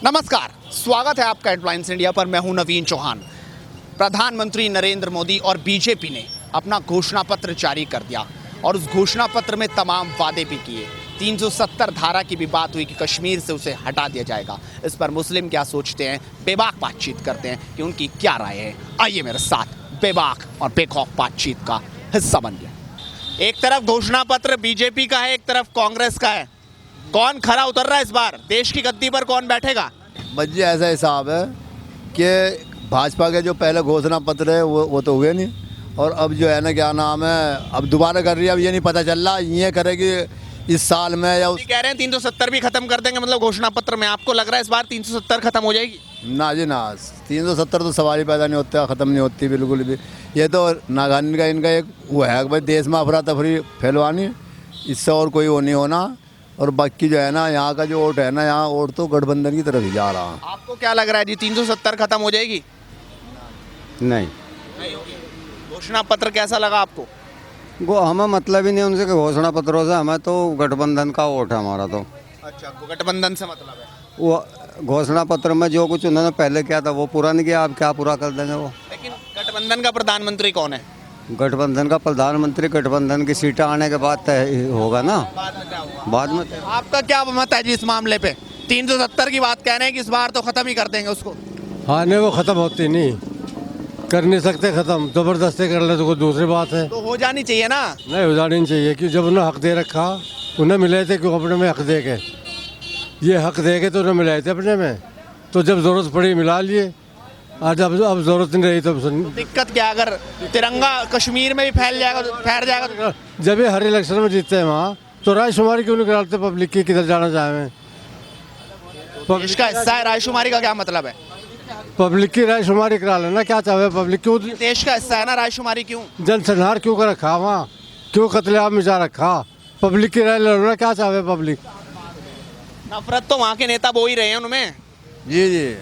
नमस्कार, स्वागत है आपका हेडलाइंस इंडिया पर। मैं हूं नवीन चौहान। प्रधानमंत्री नरेंद्र मोदी और बीजेपी ने अपना घोषणा पत्र जारी कर दिया और उस घोषणा पत्र में तमाम वादे भी किए। 370 धारा की भी बात हुई कि कश्मीर से उसे हटा दिया जाएगा। इस पर मुस्लिम क्या सोचते हैं, बेबाक बातचीत करते हैं कि उनकी क्या राय है। आइए मेरे साथ बेबाक और बेखौफ बातचीत का हिस्सा बनिए। एक तरफ घोषणा पत्र बीजेपी का है, एक तरफ कांग्रेस का है। कौन खरा उतर रहा है इस बार? देश की गद्दी पर कौन बैठेगा? बच्चे ऐसा हिसाब है कि भाजपा के जो पहले घोषणा पत्र है वो तो हुए नहीं, और अब जो है ना क्या नाम है, अब दोबारा कर रही है। अब ये नहीं पता चल रहा ये करेगी इस साल में या उस। कह रहे हैं 370 भी खत्म कर देंगे, मतलब घोषणा पत्र में। आपको लग रहा है इस बार 370 खत्म हो जाएगी? ना जी ना, 370 तो सवाल ही पैदा नहीं होता, ख़त्म नहीं होती बिल्कुल भी। ये तो नागहानी का इनका एक वो है कि भाई देश में अफरा तफरी फैलवानी, इससे और कोई वो नहीं होना। और बाकी जो है ना, यहाँ का जो वोट है ना, यहाँ वोट तो गठबंधन की तरफ ही जा रहा है। आपको क्या लग रहा है जी, 370 खत्म हो जाएगी? नहीं होगी। घोषणा पत्र कैसा लगा आपको? हमें मतलब ही नहीं उनसे घोषणा पत्रों से। हमें तो गठबंधन का वोट है हमारा तो। अच्छा, गठबंधन से मतलब है। वो घोषणा पत्र में जो कुछ उन्होंने पहले किया था वो पूरा नहीं किया, अब क्या पूरा कर देंगे वो। लेकिन गठबंधन का प्रधानमंत्री कौन है? गठबंधन का प्रधानमंत्री गठबंधन की सीटें आने के बाद तय होगा ना, बाद में क्या होगा? बाद में। आपका क्या मत है जी इस मामले पे? 370 की बात कह रहे हैं कि इस बार तो खत्म ही कर देंगे उसको। हाँ नहीं, वो ख़त्म होती नहीं, कर नहीं सकते ख़त्म। ज़बरदस्ती कर ले तो कोई दूसरी बात है। तो हो जानी चाहिए ना। नहीं हो जानी नहीं चाहिए, कि जब उन्हें हक दे रखा, उन्हें मिले थे क्यों अपने में हक दे के। ये हक दे के तो उन्हें मिलाए थे अपने में, तो जब ज़रूरत पड़ी मिला लिए। आज अब ज़रूरत नहीं रही तो दिक्कत क्या? अगर तिरंगा कश्मीर में भी फैल जाएगा तो जब ये हर इलेक्शन में जीतते हैं वहाँ, तो रायशुमारी क्यों नहीं कराते पब्लिक की, किधर जाना चाहें। देश का हिस्सा है, रायशुमारी का क्या मतलब है? पब्लिक की रायशुमारी करा लेना, क्या चाहे पब्लिक। क्यों देश का हिस्सा है ना, रायशुमारी क्यों? जनसंहार क्यों कर रखा वहाँ, क्यों कत्लेआम मचा रखा? पब्लिक की राय ले लो ना, क्या चाहे पब्लिक। नफरत तो वहाँ के नेता बो ही रहे हैं उनमें। जी जी,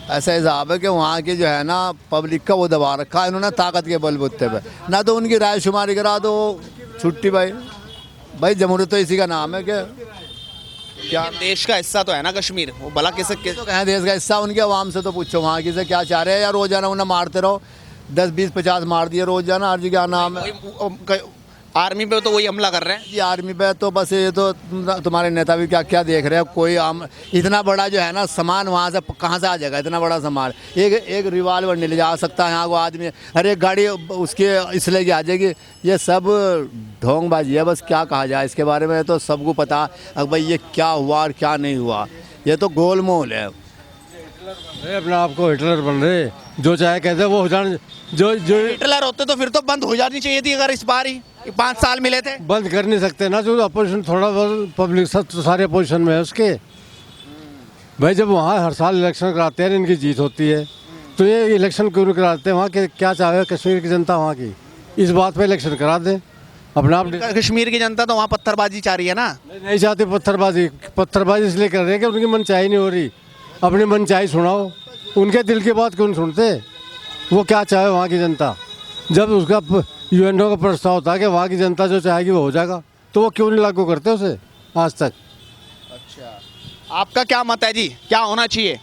ऐसा हिसाब है कि वहाँ की जो है ना पब्लिक का वो दबा रखा है इन्होंने ताकत के बलबूते पे। ना तो उनकी राय शुमारी करा दो, छुट्टी भाई। भाई जमहूरियत तो इसी का नाम है कि क्या देश का हिस्सा तो है ना कश्मीर, वो भला किसे तो कहें देश का हिस्सा। उनके आवाम से तो पूछो वहाँ की से क्या चाह रहे हैं। या रोजाना उन्हें मारते रहो, 10 20 50 मार दिए रोजाना। अर्जी क्या नाम है, आर्मी पे तो वही हमला कर रहे हैं जी। आर्मी पे तो बस ये तो तुम्हारे नेता भी क्या क्या देख रहे हैं। कोई इतना बड़ा जो है ना सामान वहाँ से कहाँ से आ जाएगा? इतना बड़ा सामान एक रिवाल्वर नहीं ले जा सकता यहाँ को आदमी। हर एक गाड़ी उसके इसलिए की आ जाएगी। ये सब ढोंगबाजी है, बस क्या कहा जाए इसके बारे में। तो सबको पता अब भाई ये क्या हुआ और क्या नहीं हुआ, ये तो गोलमोल है। अपने आप को हिटलर बन रहे, जो चाहे कहते वो हो जाने। जो हिटलर होते तो फिर तो बंद हो जानी चाहिए थी। अगर इस बार ही 5 साल मिले थे, बंद कर नहीं सकते ना। जो अपोजिशन थोड़ा बहुत पब्लिक सब तो सारे अपोजिशन में है उसके। भाई जब वहाँ हर साल इलेक्शन कराते हैं, इनकी जीत होती है, तो ये इलेक्शन क्यों नहीं कराते? वहाँ के क्या चाहे कश्मीर की जनता वहाँ की, इस बात पे इलेक्शन करा दें अपना आप। कश्मीर की जनता तो वहाँ पत्थरबाजी चाह रही है ना। नहीं चाहती पत्थरबाजी। पत्थरबाजी इसलिए कर रहे हैं कि उनकी मनचाही नहीं हो रही। अपनी मनचाही सुनाओ, उनके दिल की बात क्यों नहीं सुनते? वो क्या चाहे वहाँ की जनता। जब उसका यूएनओ का प्रस्ताव होता है कि वहाँ की जनता जो चाहेगी वो हो जाएगा, तो वो क्यों नहीं लागू करते उसे आज तक? अच्छा, आपका क्या मत है जी, क्या होना चाहिए?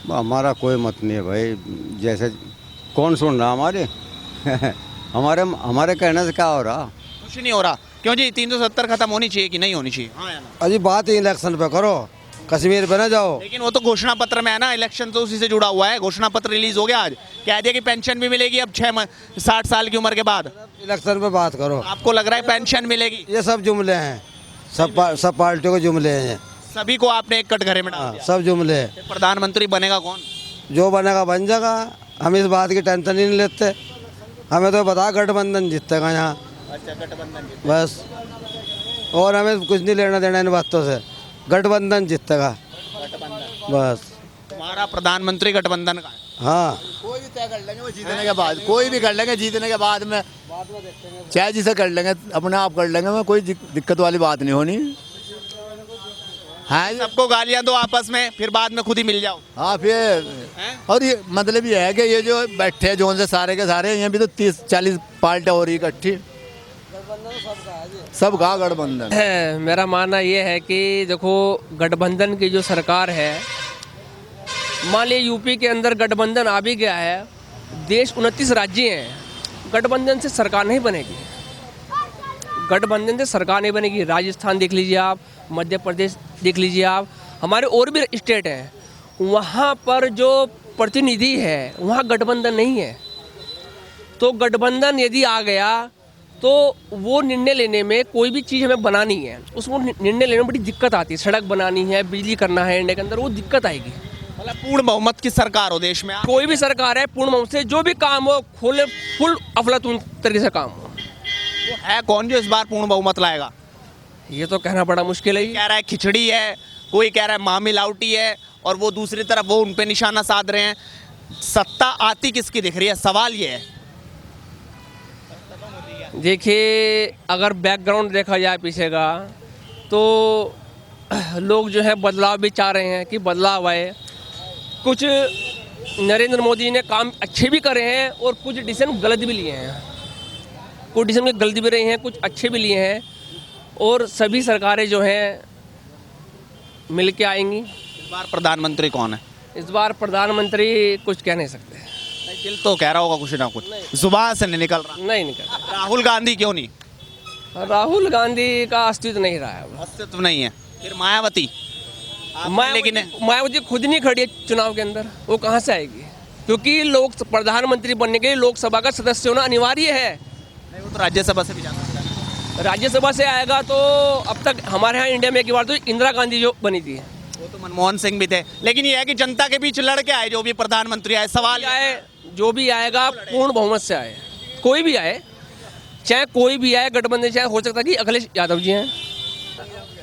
हमारा कोई मत नहीं है भाई, जैसे कौन सुन रहा हमारे हमारे कहने से क्या हो रहा? कुछ नहीं हो रहा। क्यों जी, 370 खत्म होनी चाहिए कि नहीं होनी चाहिए? हाँ या ना? अजी बात ही इलेक्शन पे करो, कश्मीर पे ना जाओ। लेकिन वो तो घोषणा पत्र में है ना, इलेक्शन तो उसी से जुड़ा हुआ है। घोषणा पत्र रिलीज हो गया आज, कह दिया कि पेंशन भी मिलेगी अब 60 साल की उम्र के बाद। इलेक्शन पे बात करो। आपको लग रहा है पेंशन मिलेगी? ये सब जुमले हैं, सब पार्टियों के जुमले हैं। सभी को आपने एक कटघरे में डाल दिया। सब जुमले हैं। फिर प्रधानमंत्री बनेगा कौन? जो बनेगा बन जाएगा, हम इस बात की टेंशन ही नहीं लेते। हमें तो बता गठबंधन जीतेगा यहाँ, अच्छा, गठबंधन बस। और हमें कुछ नहीं लेना देना इन बातों से, गठबंधन जीतेगा बस। तुम्हारा प्रधानमंत्री गठबंधन का है? हाँ, कोई भी तय कर लेंगे वो जीतने के बाद। कोई भी कर लेंगे जीतने के बाद में, चाहे जिसे कर लेंगे अपने आप कर लेंगे। में कोई दिक्कत वाली बात नहीं होनी। हाँ सबको गालियां दो आपस में, फिर बाद में खुद ही मिल जाओ। हाँ फिर। और ये मतलब ये है कि ये जो बैठे हैं जोन से सारे के सारे, यहाँ भी तो 30-40 पार्टियाँ हो रही इकट्ठी। सबका गठबंधन है। मेरा मानना ये है कि देखो, गठबंधन की जो सरकार है मान लीजिए यूपी के अंदर गठबंधन आ भी गया है, देश 29 राज्य हैं, गठबंधन से सरकार नहीं बनेगी, गठबंधन से सरकार नहीं बनेगी। राजस्थान देख लीजिए आप, मध्य प्रदेश देख लीजिए आप, हमारे और भी स्टेट हैं, वहाँ पर जो प्रतिनिधि है वहाँ गठबंधन नहीं है। तो गठबंधन यदि आ गया तो वो निर्णय लेने में, कोई भी चीज़ हमें बनानी है उसको निर्णय लेने में बड़ी दिक्कत आती है। सड़क बनानी है, बिजली करना है इंडिया के अंदर, वो दिक्कत आएगी। मतलब पूर्ण बहुमत की सरकार हो देश में, कोई भी सरकार है पूर्ण बहुमत से जो भी काम हो खोले फुल अफलातून तरीके से काम हो। वो है कौन जो इस बार पूर्ण बहुमत लाएगा? ये तो कहना बड़ा मुश्किल है। कह रहा है खिचड़ी है, कोई कह रहा है मामिलावटी है, और वो दूसरी तरफ वो उन पे निशाना साध रहे हैं। सत्ता आती किसकी दिख रही है, सवाल ये है। देखिए अगर बैकग्राउंड देखा जाए पीछे का, तो लोग जो है बदलाव भी चाह रहे हैं कि बदलाव आए। कुछ नरेंद्र मोदी ने काम अच्छे भी करे हैं और कुछ डिसीजन गलत भी लिए हैं, कुछ डिसीजन गलत भी रहे हैं, कुछ अच्छे भी लिए हैं। और सभी सरकारें जो हैं मिल के आएंगी। इस बार प्रधानमंत्री कौन है? इस बार प्रधानमंत्री कुछ कह नहीं सकते। दिल तो कह रहा होगा कुछ ना कुछ, जुबान से नहीं निकल रहा। नहीं निकल। राहुल गांधी क्यों नहीं? राहुल गांधी का अस्तित्व नहीं रहा है अब। अस्तित्व नहीं है। फिर मायावती, लेकिन मायावती खुद नहीं खड़ी है चुनाव के अंदर, वो कहाँ से आएगी? क्योंकि लोग प्रधानमंत्री बनने के लिए लोकसभा का सदस्य होना अनिवार्य है। नहीं, वो तो राज्यसभा से भी जा सकता है। राज्यसभा से आएगा तो अब तक हमारे यहाँ इंडिया में एक बार तो इंदिरा गांधी जो बनी थी, वो तो मनमोहन सिंह भी थे, लेकिन ये है कि जनता के बीच लड़के आए जो भी प्रधानमंत्री आए। सवाल ये आए जो भी आएगा पूर्ण बहुमत से आए, कोई भी आए, चाहे कोई भी आए गठबंधन, चाहे हो सकता है कि अखिलेश यादव जी हैं।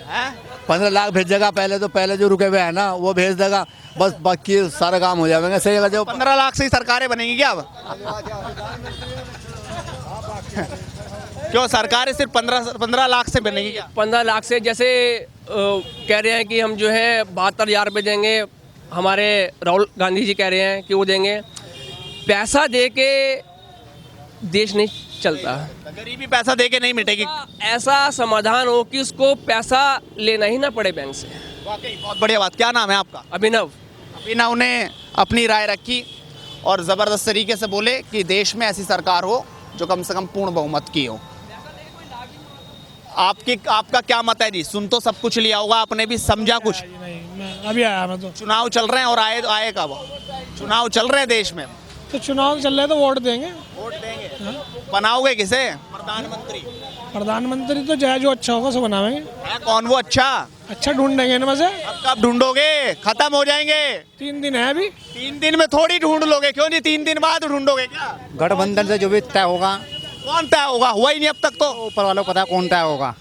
है 15 लाख भेजेगा पहले, तो पहले जो रुके हुए हैं ना वो भेज देगा, बस बाकी सारा काम हो जाएगा। सही है जो 15 लाख से ही सरकारें बनेंगी क्या अब? क्यों सरकारें सिर्फ 15 लाख से बनेगी क्या? 15 लाख से, जैसे कह रहे हैं कि हम जो है 72,000 रुपये देंगे, हमारे राहुल गांधी जी कह रहे हैं कि वो देंगे। पैसा दे के देश नहीं चलता, गरीबी पैसा दे के नहीं मिटेगी। ऐसा समाधान हो कि उसको पैसा लेना ही ना पड़े बैंक से। वाकई बहुत बढ़िया बात। क्या नाम है आपका? अभिनव। अभिनव ने अपनी राय रखी और ज़बरदस्त तरीके से बोले कि देश में ऐसी सरकार हो जो कम से कम पूर्ण बहुमत की हो। आपका क्या मत है जी? सुन तो सब कुछ लिया होगा आपने भी, समझा कुछ? नहीं, मैं अभी आया। मैं तो चुनाव चल रहे हैं और आए कब? चुनाव चल रहे हैं देश में, तो चुनाव चल रहे हैं तो वोट देंगे। वोट देंगे। बनाओगे किसे प्रधानमंत्री? प्रधानमंत्री तो चाहे जो अच्छा होगा सो बनावेंगे। है कौन वो अच्छा? अच्छा ढूंढेंगे इनमें से। अब कब ढूंढोगे? खत्म हो जाएंगे। 3 दिन है अभी। 3 दिन में थोड़ी ढूंढ लोगे। क्यों नहीं 3 दिन बाद ढूंढोगे क्या? गठबंधन से जो भी तय होगा, कौन तय होगा? हुआ ही नहीं अब तक तो। ऊपर वालों को पता है कौन तय होगा।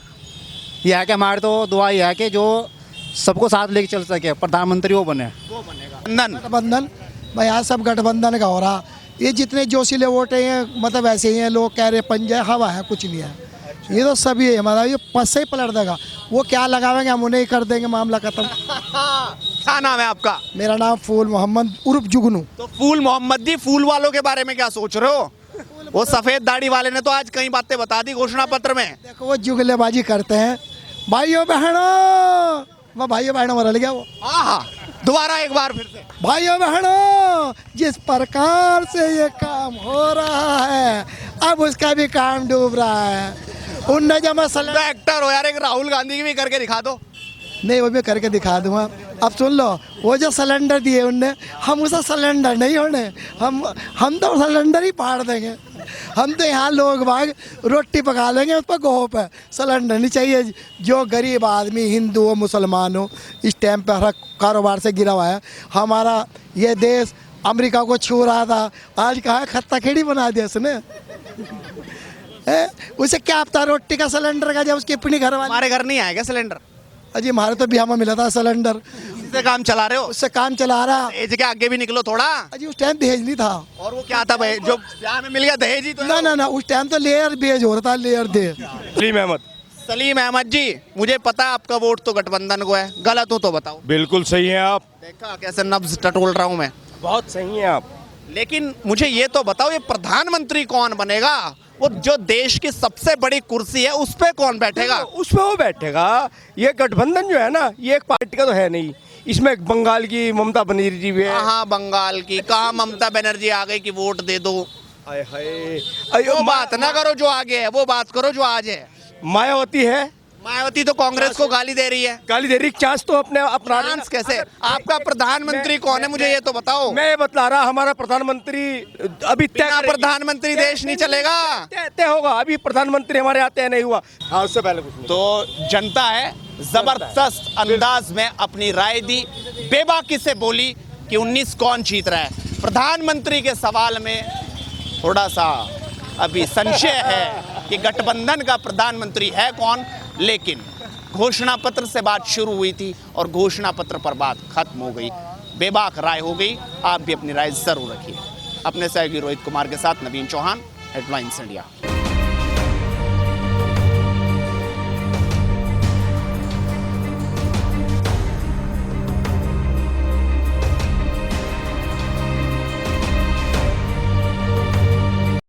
यह है कि हमारे तो दुआ यह है कि जो सबको साथ लेके चल सके, प्रधानमंत्री वो बने। गठबंधन भाई आज सब गठबंधन का हो रहा। ये जितने जोशीले वोट हैं मतलब ऐसे ही हैं, लोग कह रहे पंजा हवा है, कुछ नहीं है। ये तो सभी है हमारा, ये पस से ही पलट देगा। वो क्या लगावेंगे हम उन्हें ही कर देंगे, मामला खत्म। क्या नाम है आपका? मेरा नाम फूल मोहम्मद उर्फ जुगनू। तो फूल मोहम्मद जी, फूल वालों के बारे में क्या सोच रहे हो? वो सफेद दाढ़ी वाले ने तो आज कई बातें बता दी घोषणा पत्र में। देखो वो जुगलेबाजी करते हैं। भाइयों बहनों, वो भाइयों बहनों में रल गया वो। हाँ, दोबारा एक बार फिर से। भाइयों बहनों, जिस प्रकार से ये काम हो रहा है अब उसका भी काम डूब रहा है। उनने जब मसला एक्टर हो यार, एक राहुल गांधी की भी करके दिखा दो। नहीं, वो भी करके दिखा दूंगा। अब सुन लो, वो जो सिलेंडर दिए उनने, हम उसे सिलेंडर नहीं होने, हम तो सिलेंडर ही फाड़ देंगे। हम तो यहाँ लोग बाग रोटी पका लेंगे उस पर गोह पे, सिलेंडर नहीं चाहिए। जो गरीब आदमी हिंदू हो मुसलमान हो इस टाइम पर हर कारोबार से गिरा हुआ है। हमारा ये देश अमेरिका को छू रहा था, आज कहाँ खत्ता खेड़ी बना दिया उसने। उसे क्या पता रोटी का सिलेंडर का, जब उसकी अपनी घर वाली। हमारे घर नहीं आएगा सिलेंडर? अजी हमारे तो बिहार में मिला था सिलेंडर। उससे काम चला रहे हो? उससे काम चला रहा। दहेज के आगे भी निकलो थोड़ा। अजी उस टाइम दहेज नहीं था। और वो क्या था भाई जो ब्याह में मिल गया? दहेज ही तो है। ना उस टाइम तो लेयर दहेज हो रहा था, लेयर दहेज। सलीम अहमद जी, मुझे पता है आपका वोट तो गठबंधन को है, गलत हो तो बताओ। बिल्कुल सही है आप। देखा कैसे नब्ज टटोल रहा हूँ मैं। बहुत सही है आप। लेकिन मुझे ये तो बताओ, ये प्रधानमंत्री कौन बनेगा? वो जो देश की सबसे बड़ी कुर्सी है उस पे कौन बैठेगा? उसमें वो बैठेगा। ये गठबंधन जो है ना, ये एक पार्टी का तो है नहीं, इसमें बंगाल की ममता बनर्जी भी है। कहाँ बंगाल की, कहाँ ममता बनर्जी आ गई कि वोट दे दो। हाय हाय वो बात ना करो जो आगे है, वो बात करो जो आज है। मायावती है, मायावती तो कांग्रेस को गाली दे रही है। गाली दे रही, चांस तो अपने अपना फ्रांस कैसे? आपका प्रधानमंत्री कौन है, मुझे ये तो बताओ। मैं ये बतला रहा, हमारा प्रधानमंत्री अभी तय बिना प्रधानमंत्री देश नहीं चलेगा। तय होगा, अभी प्रधानमंत्री हमारे यहाँ तय नहीं हुआ। हाँ, उससे पहले कुछ नहीं। तो जनता है जबरदस्त अंदाज में अपनी राय दी, बेबाकी से बोली कि 19 कौन जीत रहा है। प्रधानमंत्री के सवाल में थोड़ा सा अभी संशय है कि गठबंधन का प्रधानमंत्री है कौन, लेकिन घोषणा पत्र से बात शुरू हुई थी और घोषणा पत्र पर बात खत्म हो गई, बेबाक राय हो गई। आप भी अपनी राय जरूर रखिए। अपने सहयोगी रोहित कुमार के साथ नवीन चौहान, हेडलाइंस इंडिया।